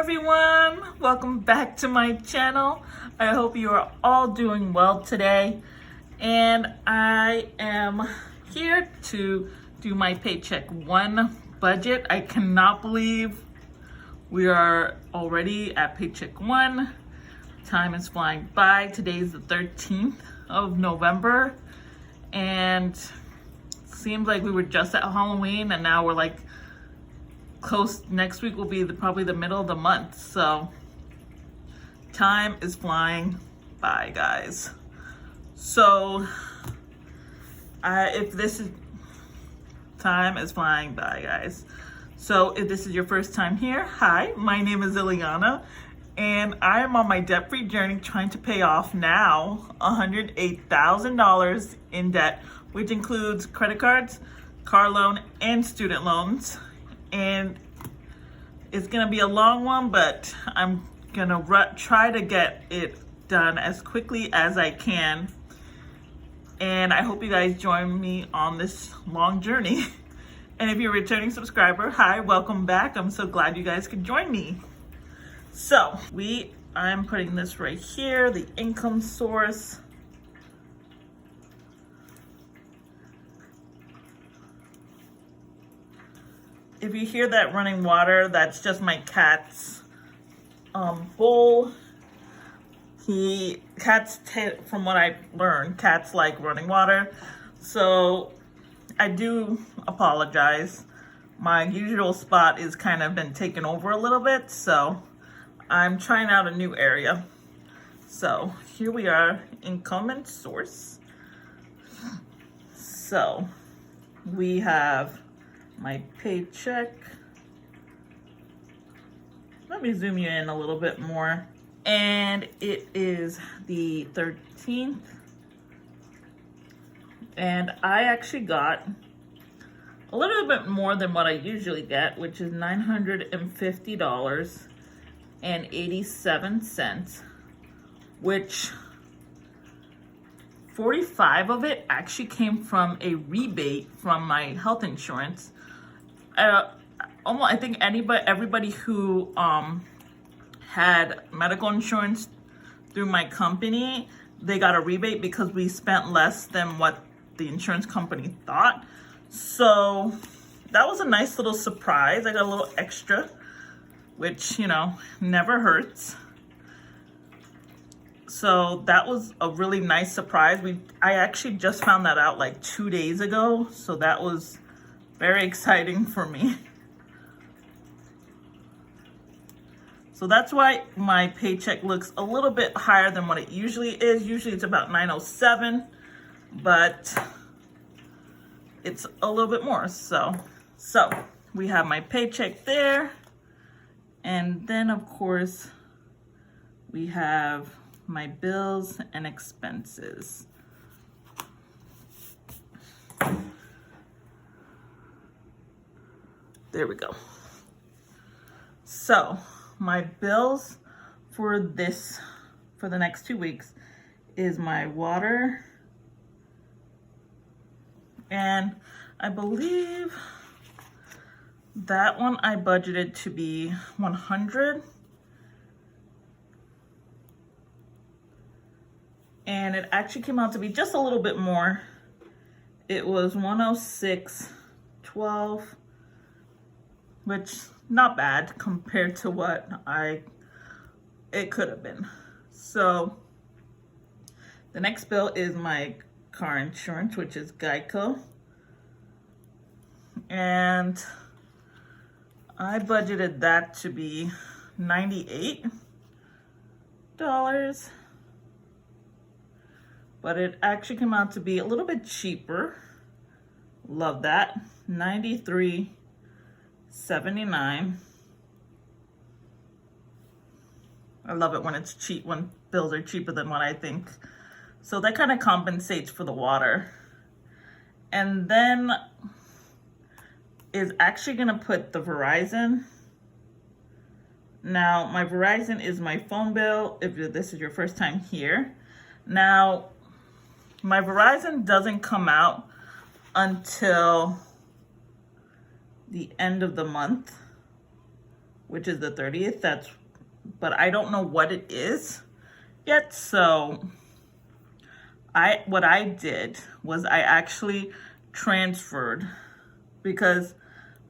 everyone, welcome back to my channel. I hope you are all doing well today, and I am here to do my Paycheck 1 budget. I cannot believe we are already at Paycheck 1. Time is flying by. Today's the 13th of November, and seems like we were just at Halloween and now we're like close. Next week will be probably the middle of the month, so time is flying by, guys. So if this is time is flying by, guys. So if this is your first time here, hi, my name is Ileana, and I am on my debt-free journey trying to pay off now $108,000 in debt, which includes credit cards, car loan, and student loans. And it's gonna be a long one, but I'm gonna try to get it done as quickly as I can. And I hope you guys join me on this long journey. And if you're a returning subscriber, hi, welcome back. I'm so glad you guys could join me. So I'm putting this right here, the income source. If you hear that running water, that's just my cat's bowl. From what I've learned, cats like running water. So I do apologize. My usual spot is kind of been taken over a little bit, so I'm trying out a new area. So here we are, income and source. So we have my paycheck. Let me zoom you in a little bit more. And it is the 13th. And I actually got a little bit more than what I usually get, which is $950.87, which 45 of it actually came from a rebate from my health insurance. I think everybody who had medical insurance through my company, they got a rebate because we spent less than what the insurance company thought. So that was a nice little surprise. I got a little extra, which, never hurts. So that was a really nice surprise. I actually just found that out like 2 days ago, so that was very exciting for me. So that's why my paycheck looks a little bit higher than what it usually is. Usually it's about 907, but it's a little bit more. So we have my paycheck there. And then of course we have my bills and expenses. There we go. So my bills for the next 2 weeks is my water, and I believe that one I budgeted to be 100, and it actually came out to be just a little bit more. It was 106.12, which not bad compared to what it could have been. So the next bill is my car insurance, which is Geico, and I budgeted that to be $98, but it actually came out to be a little bit cheaper. Love that. $93.79. I love it when it's cheap, when bills are cheaper than what I think. So that kind of compensates for the water. And then is actually gonna put the Verizon. Now my Verizon is my phone bill if this is your first time here. Now my Verizon doesn't come out until the end of the month. which is the 30th. But I don't know what it is yet. So what I did was I actually transferred, because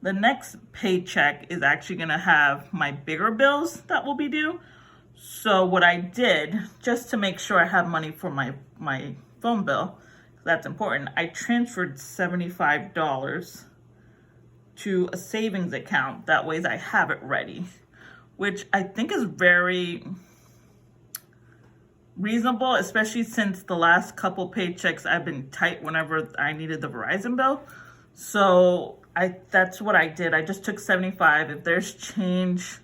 the next paycheck is actually gonna have my bigger bills that will be due. So what I did, just to make sure I have money for my phone bill, that's important, I transferred $75 to a savings account. That way I have it ready, which I think is very reasonable, especially since the last couple paychecks I've been tight whenever I needed the Verizon bill. So that's what I did. I just took 75. If there's change,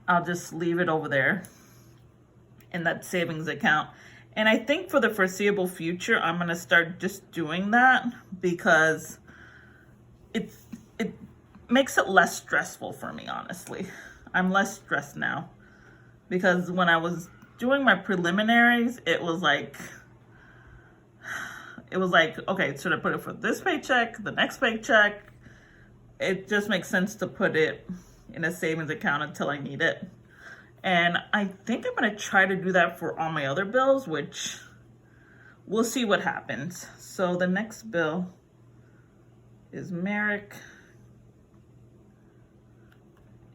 I'll just leave it over there in that savings account. And I think for the foreseeable future, I'm gonna start just doing that, because it makes it less stressful for me, honestly. I'm less stressed now, because when I was doing my preliminaries, it was like, okay, should I put it for this paycheck, the next paycheck? It just makes sense to put it in a savings account until I need it. And I think I'm gonna try to do that for all my other bills, which we'll see what happens. So the next bill is Merrick.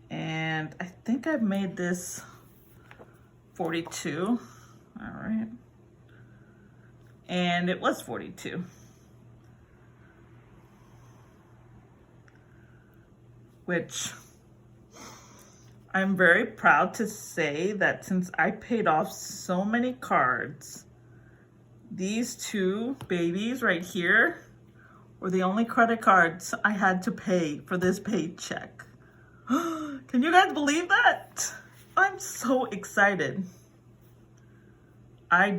And I think I've made this 42. All right. And it was 42. Which I'm very proud to say that since I paid off so many cards, these two babies right here were the only credit cards I had to pay for this paycheck. Can you guys believe that? I'm so excited. I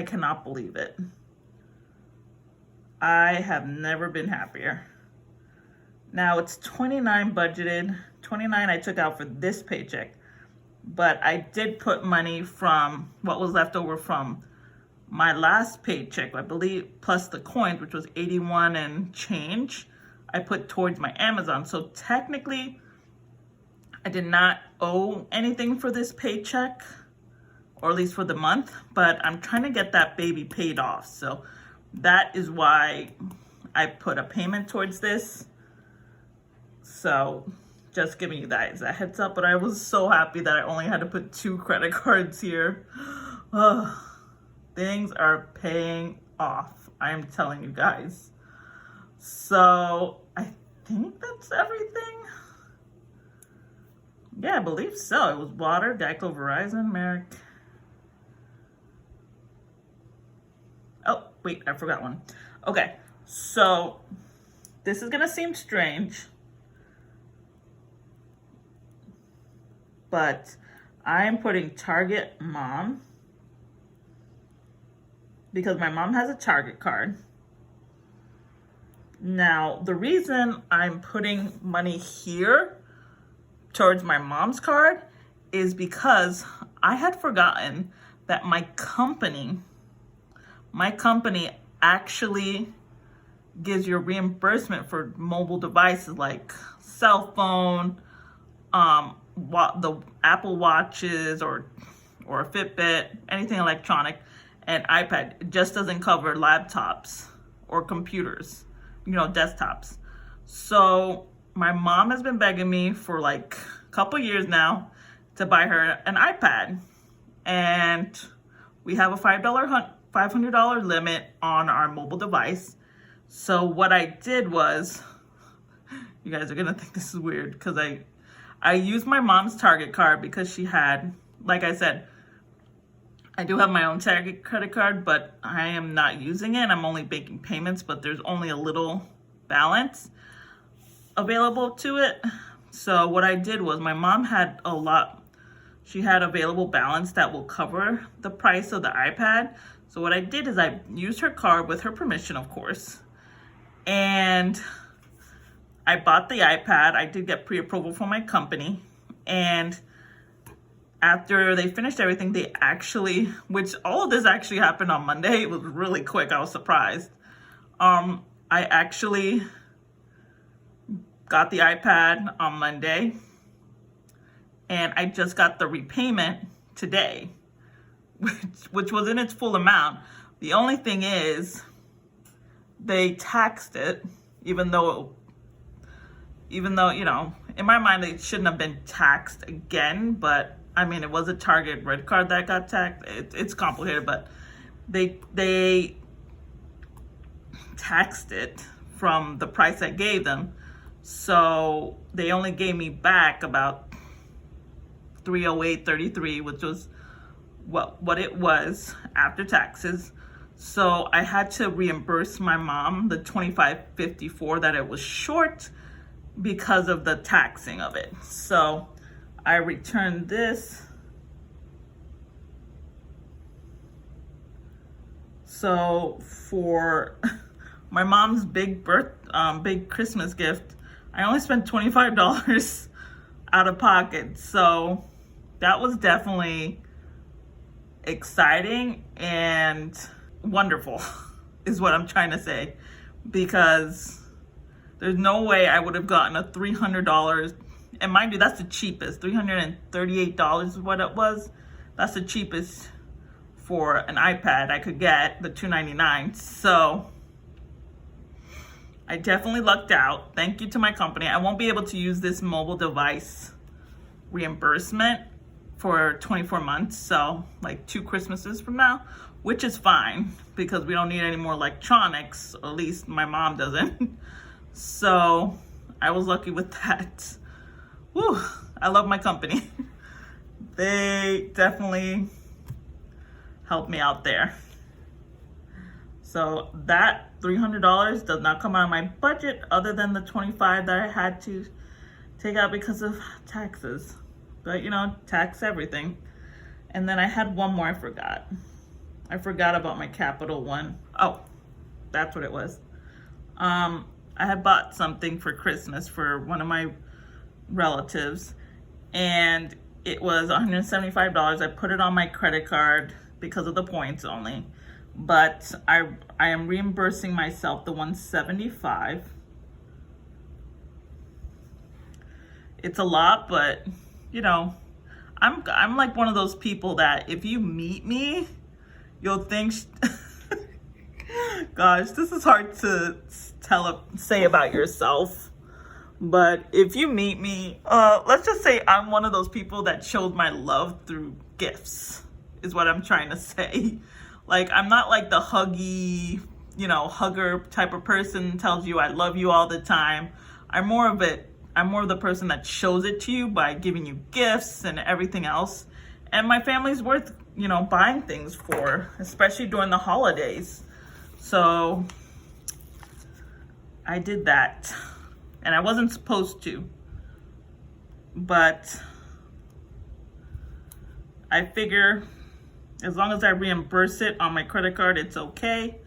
cannot believe it. I have never been happier. Now it's 29 budgeted, 29 I took out for this paycheck, but I did put money from what was left over from my last paycheck, I believe, plus the coins, which was 81 and change, I put towards my Amazon. So technically, I did not owe anything for this paycheck, or at least for the month, but I'm trying to get that baby paid off. So that is why I put a payment towards this. So just giving you guys a heads up, but I was so happy that I only had to put 2 credit cards here. Things are paying off, I am telling you guys. So I think that's everything. Yeah, I believe so. It was water, Geico, Verizon, Merrick. Oh, wait, I forgot one. Okay, so this is gonna seem strange, but I am putting Target Mom, because my mom has a Target card. Now, the reason I'm putting money here towards my mom's card is because I had forgotten that my company actually gives you a reimbursement for mobile devices like cell phone, the Apple Watches or a Fitbit, anything electronic, and iPad. It just doesn't cover laptops or computers, desktops. So my mom has been begging me for like a couple years now to buy her an iPad, and we have a $500 limit on our mobile device. So what I did was, you guys are gonna think this is weird, because I used my mom's Target card because she had, like I said, I do have my own Target credit card, but I am not using it. I'm only making payments, but there's only a little balance available to it. So what I did was, my mom had a lot. She had available balance that will cover the price of the iPad. So what I did is I used her card with her permission, of course, and I bought the iPad. I did get pre-approval from my company, and after they finished everything, they actually, which all of this actually happened on Monday. It was really quick. I was surprised. I actually got the iPad on Monday, and I just got the repayment today, which was in its full amount. The only thing is, they taxed it, even though, you know, in my mind, it shouldn't have been taxed again, but I mean, it was a Target red card that got taxed. It's complicated, but they taxed it from the price I gave them. So they only gave me back about $308.33, which was what it was after taxes. So I had to reimburse my mom the $25.54 that it was short because of the taxing of it. So I returned this. So for my mom's big Christmas gift, I only spent $25 out of pocket. So that was definitely exciting and wonderful, is what I'm trying to say, because there's no way I would have gotten a $300, and mind you, that's the cheapest. $338 is what it was. That's the cheapest for an iPad I could get, the $299. So I definitely lucked out. Thank you to my company. I won't be able to use this mobile device reimbursement for 24 months, so like 2 Christmases from now, which is fine because we don't need any more electronics, or at least my mom doesn't. So I was lucky with that. Whew, I love my company. They definitely helped me out there. So that $300 does not come out of my budget, other than the $25 that I had to take out because of taxes. But you know, tax everything. And then I had one more I forgot. I forgot about my Capital One. Oh, that's what it was. I had bought something for Christmas for one of my relatives, and it was $175. I put it on my credit card because of the points only, but I am reimbursing myself the $175. It's a lot, but you know, I'm like one of those people that if you meet me, you'll think, gosh, this is hard to say about yourself. But if you meet me, let's just say I'm one of those people that showed my love through gifts, is what I'm trying to say. Like, I'm not like the huggy, you know, hugger type of person, tells you I love you all the time. I'm more of the person that shows it to you by giving you gifts and everything else. And my family's worth, you know, buying things for, especially during the holidays. So I did that. And I wasn't supposed to. But I figure as long as I reimburse it on my credit card, it's okay.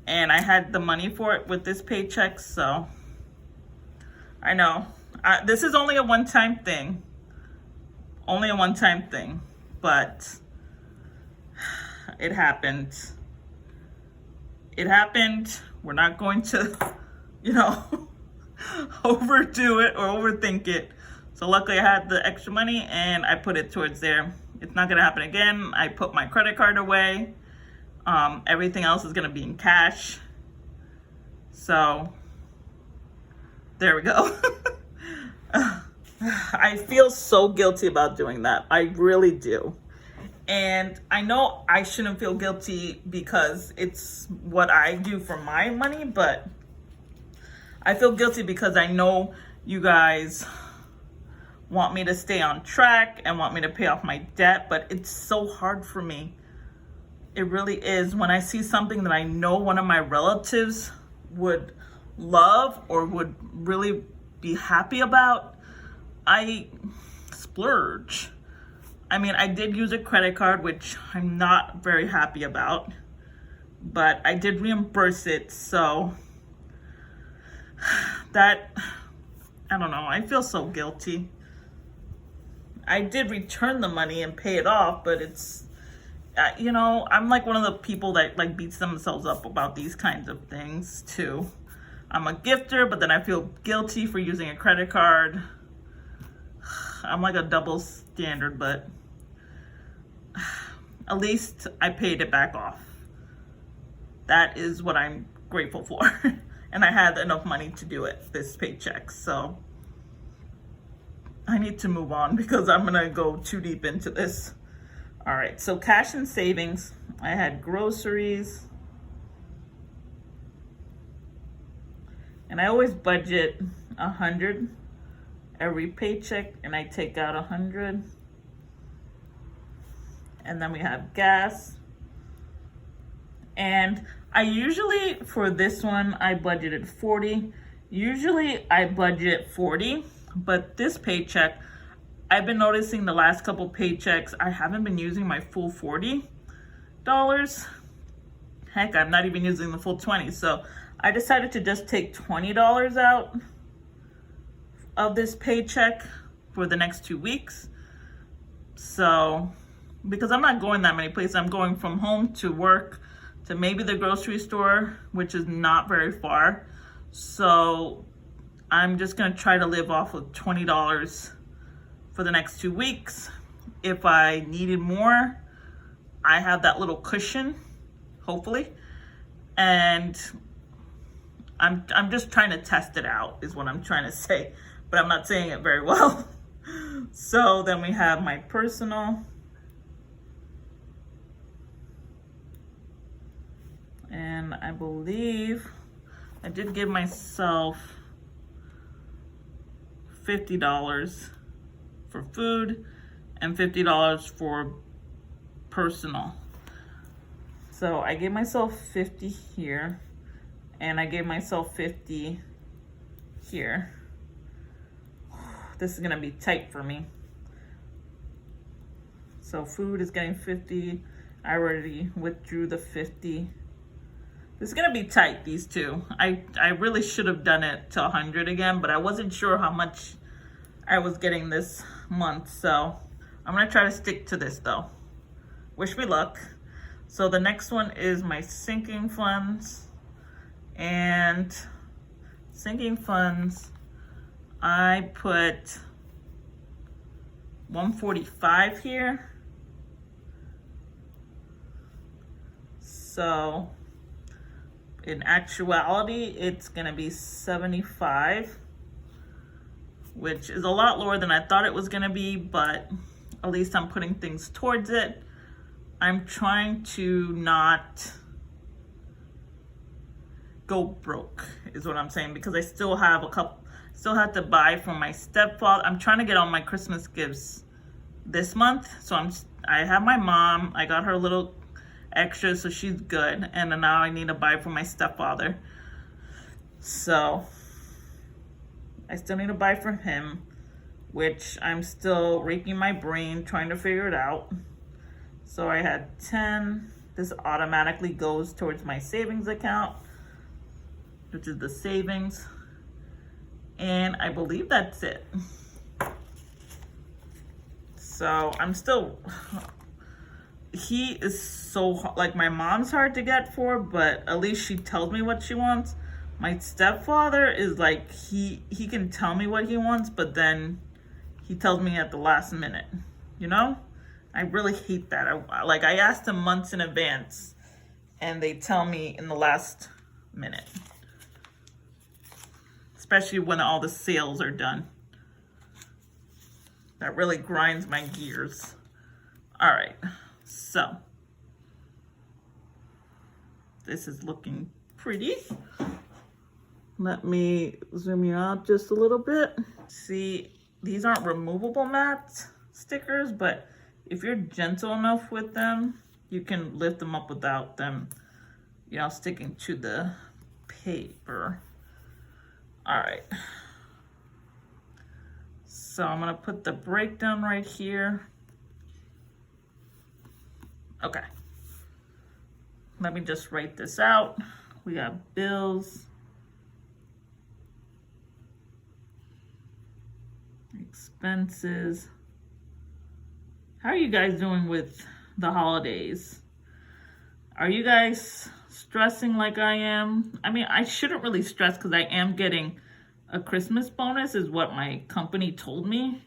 And I had the money for it with this paycheck, so I know. This is only a one-time thing. Only a one-time thing. But it happened. It happened. We're not going to, you know, overdo it or overthink it. So luckily I had the extra money and I put it towards there. It's not going to happen again. I put my credit card away. Everything else is going to be in cash. So there we go. I feel so guilty about doing that. I really do. And I know I shouldn't feel guilty because it's what I do for my money, but I feel guilty because I know you guys want me to stay on track and want me to pay off my debt, but it's so hard for me. It really is. When I see something that I know one of my relatives would love or would really be happy about, I splurge. I mean, I did use a credit card, which I'm not very happy about, but I did reimburse it, so that, I don't know, I feel so guilty. I did return the money and pay it off, but it's, you know, I'm like one of the people that like beats themselves up about these kinds of things too. I'm a gifter, but then I feel guilty for using a credit card. I'm like a double standard, but at least I paid it back off. That is what I'm grateful for. And I had enough money to do it this paycheck. So I need to move on because I'm going to go too deep into this. All right, so cash and savings. I had groceries. And I always budget 100 every paycheck, and I take out 100. And then we have gas. And I usually, for this one, I budgeted 40. Usually I budget 40, but this paycheck, I've been noticing the last couple paychecks, I haven't been using my full $40. Heck, I'm not even using the full 20. So I decided to just take $20 out of this paycheck for the next 2 weeks. So, because I'm not going that many places, I'm going from home to work to maybe the grocery store, which is not very far. So I'm just gonna try to live off of $20 for the next 2 weeks. If I needed more, I have that little cushion, hopefully. And I'm just trying to test it out, is what I'm trying to say, but I'm not saying it very well. So then we have my personal. And I believe I did give myself $50 for food and $50 for personal. So I gave myself 50 here, and I gave myself 50 here. This is gonna be tight for me. So food is getting 50. I already withdrew the 50. This is gonna be tight, these two. I really should have done it to 100 again, but I wasn't sure how much I was getting this month. So I'm gonna try to stick to this though. Wish me luck. So the next one is my sinking funds. And sinking funds, I put 145 here. So in actuality, it's gonna be 75, which is a lot lower than I thought it was gonna be, but at least I'm putting things towards it. I'm trying to not go broke, is what I'm saying, because I still have still have to buy from my stepfather. I'm trying to get all my Christmas gifts this month. So I have my mom, I got her a little extra, so she's good. And then now I need to buy for my stepfather. So I still need to buy from him, which I'm still raking my brain trying to figure it out. So I had 10. This automatically goes towards my savings account, which is the savings. And I believe that's it. So I'm still, he is so, like, my mom's hard to get for, but at least she tells me what she wants. My stepfather is like, he can tell me what he wants, but then he tells me at the last minute, you know? I really hate that. I asked him months in advance, and they tell me in the last minute. Especially when all the sales are done. That really grinds my gears. All right, so this is looking pretty. Let me zoom you out just a little bit. See, these aren't removable matte stickers, but if you're gentle enough with them, you can lift them up without them, you know, sticking to the paper. All right. So I'm gonna put the breakdown right here. Okay. Let me just write this out. We got bills, expenses. How are you guys doing with the holidays? Are you guys stressing like I am. I mean, I shouldn't really stress because I am getting a Christmas bonus is what my company told me,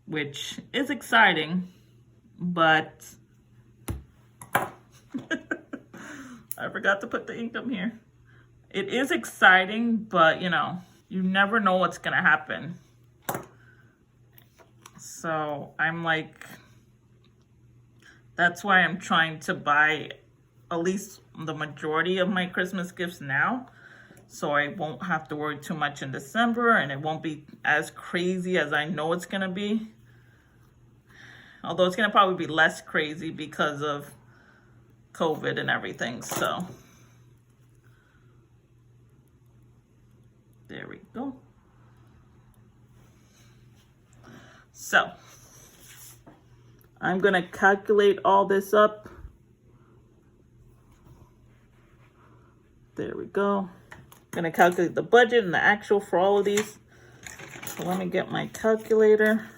which is exciting, but I forgot to put the income here. It is exciting, but you know, you never know what's gonna happen. So I'm like, that's why I'm trying to buy at least the majority of my Christmas gifts now, so I won't have to worry too much in December, and it won't be as crazy as I know it's gonna be. Although it's gonna probably be less crazy because of COVID and everything, so. There we go. So, I'm gonna calculate all this up. There we go. Gonna calculate the budget and the actual for all of these. So let me get my calculator.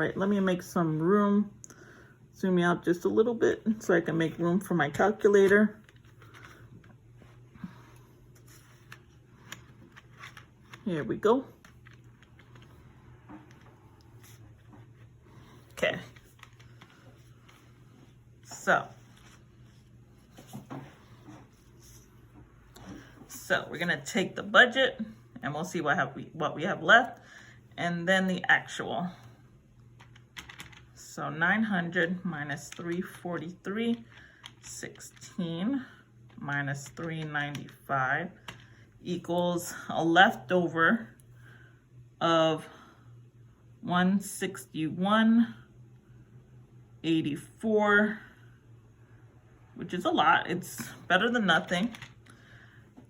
right, let me make some room. Zoom me out just a little bit so I can make room for my calculator. Here we go. Okay. So we're gonna take the budget and we'll see what we have left, and then the actual. So 900 minus 343, 16 minus 395 equals a leftover of 161 $1,284, which is a lot. It's better than nothing.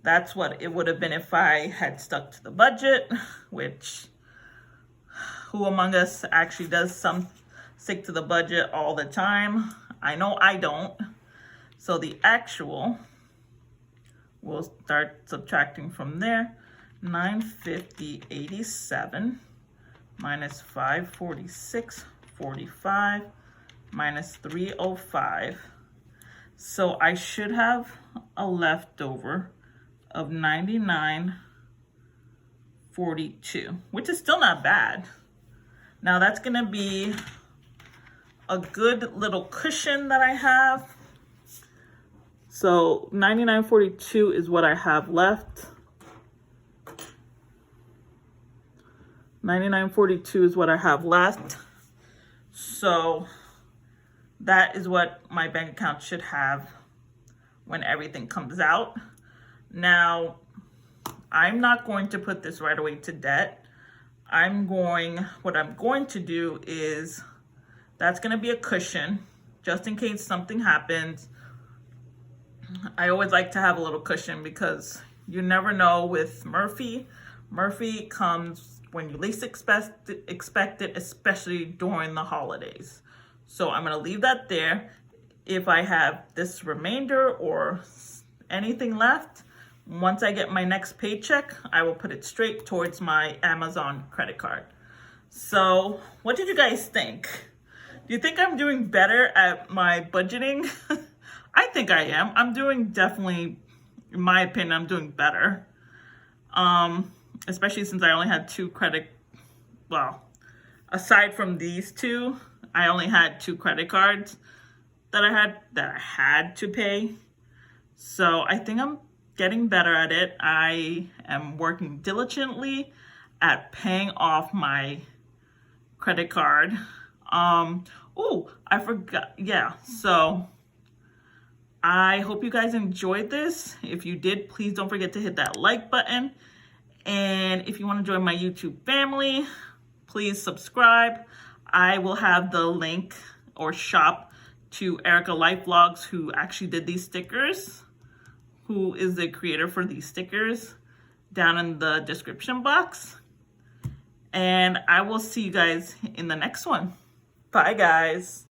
That's what it would have been if I had stuck to the budget, which who among us actually does stick to the budget all the time? I know I don't. So the actual, we'll start subtracting from there. 950.87 minus 546.45 minus 305. So I should have a leftover of 99.42, which is still not bad. Now that's gonna be a good little cushion that I have. So 99.42 is what I have left. 99.42 is what I have left. So that is what my bank account should have when everything comes out. Now, I'm not going to put this right away to debt. What I'm going to do is, that's gonna be a cushion, just in case something happens. I always like to have a little cushion because you never know with Murphy. Murphy comes when you least expect it, especially during the holidays. So I'm gonna leave that there. If I have this remainder or anything left, once I get my next paycheck, I will put it straight towards my Amazon credit card. So what did you guys think? Do you think I'm doing better at my budgeting? I think I am. I'm doing definitely, in my opinion, I'm doing better. Especially since I only had aside from these two, I only had 2 credit cards that I had to pay. So I think I'm getting better at it. I am working diligently at paying off my credit card. Oh, I forgot. Yeah, so I hope you guys enjoyed this. If you did, please don't forget to hit that like button. And if you want to join my YouTube family, please subscribe. I will have the link or shop to Erica Life Vlogs, who actually did these stickers, who is the creator for these stickers, down in the description box. And I will see you guys in the next one. Bye, guys.